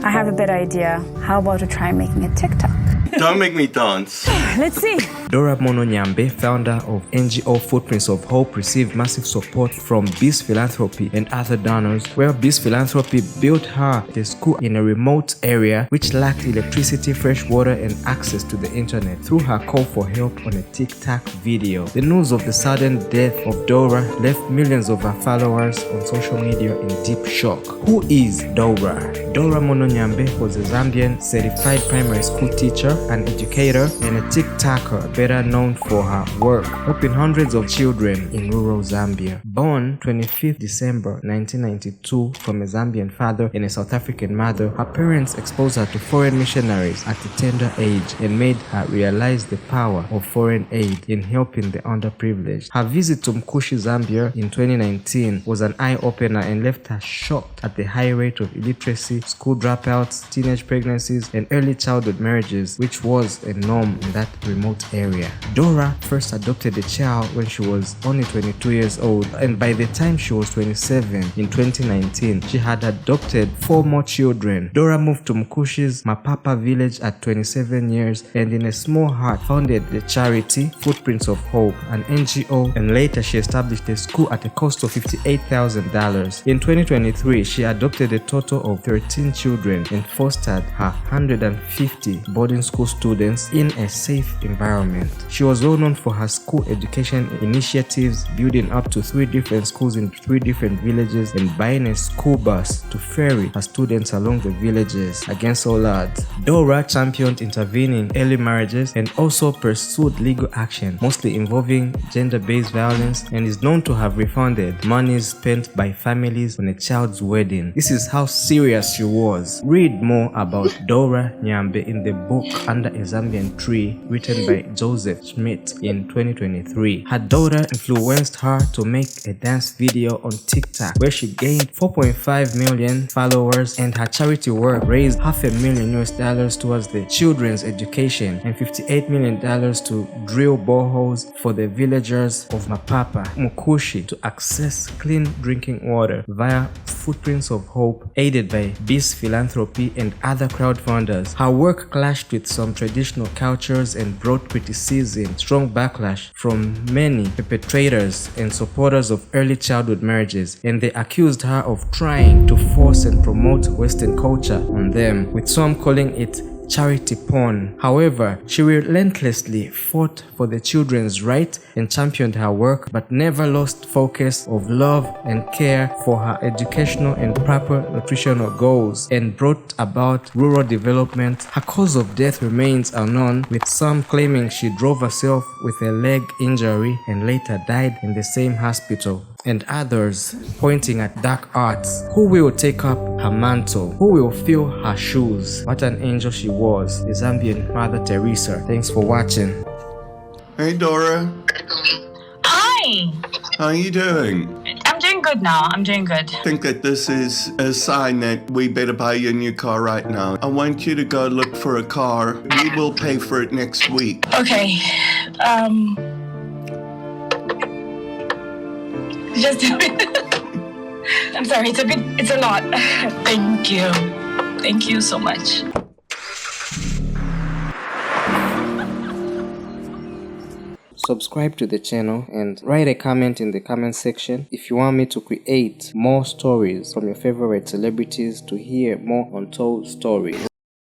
I have a better idea. How about to try making a TikTok? Don't make me dance. Let's see. Dora Moono Nyambe, founder of NGO Footprints of Hope, received massive support from Philanthropy and other donors, where Philanthropy built her a school in a remote area which lacked electricity, fresh water, and access to the internet. Through her call for help on a TikTok video, the news of the sudden death of Dora left millions of her followers on social media in deep shock. Who is Dora? Dora Moono Nyambe was a Zambian certified primary school teacher, an educator, and a TikToker better known for her work helping hundreds of children in rural Zambia. Born 25th December 1992 from a Zambian father and a South African mother, her parents exposed her to foreign missionaries at a tender age and made her realize the power of foreign aid in helping the underprivileged. Her visit to Mkushi, Zambia in 2019 was an eye-opener and left her shocked at the high rate of illiteracy, school dropouts, teenage pregnancies, and early childhood marriages, which was a norm in that remote area. Dora first adopted a child when she was only 22 years old, and by the time she was 27 in 2019, she had adopted 4 more children. Dora moved to Mkushi's Mapapa village at 27 years and in a small heart founded the charity Footprints of Hope, an NGO, and later she established a school at a cost of $58,000. In 2023, she adopted a total of 13 children and fostered her 150 boarding school students in a safe environment. She was well known for her school education initiatives, building up to 3 different schools in 3 different villages and buying a school bus to ferry her students along the villages against all odds. Dora championed intervening early marriages and also pursued legal action, mostly involving gender-based violence, and is known to have refunded monies spent by families on a child's wedding. This is how serious she was. Read more about Dora Nyambe in the book Under a Zambian Tree, written by Joseph Schmidt in 2023. Her daughter influenced her to make a dance video on TikTok where she gained 4.5 million followers, and her charity work raised $500,000 towards the children's education and $58 million to drill boreholes for the villagers of Mapapa, Mkushi, to access clean drinking water via Footprints of Hope, aided by Philanthropy and other crowdfunders. Her work clashed with some traditional cultures and brought criticism, strong backlash from many perpetrators and supporters of early childhood marriages, and they accused her of trying to force and promote Western culture on them, with some calling it charity porn. However, she relentlessly fought for the children's right and championed her work, but never lost focus of love and care for her educational and proper nutritional goals, and brought about rural development. Her cause of death remains unknown, with some claiming she drove herself with a leg injury and later died in the same hospital, and others pointing at dark arts. Who will take up her mantle? Who will fill her shoes? What an angel she was, the Zambian Mother Teresa. Thanks for watching. Hey Dora, Hi! how are you doing? I'm doing good now. I'm doing good. I think that this is a sign that we better buy you a new car right now. I want you to go look for a car. We will pay for it next week. Okay. Just a bit. I'm sorry, it's a lot. Thank you. Thank you so much. Subscribe to the channel and write a comment in the comment section if you want me to create more stories from your favorite celebrities to hear more untold stories.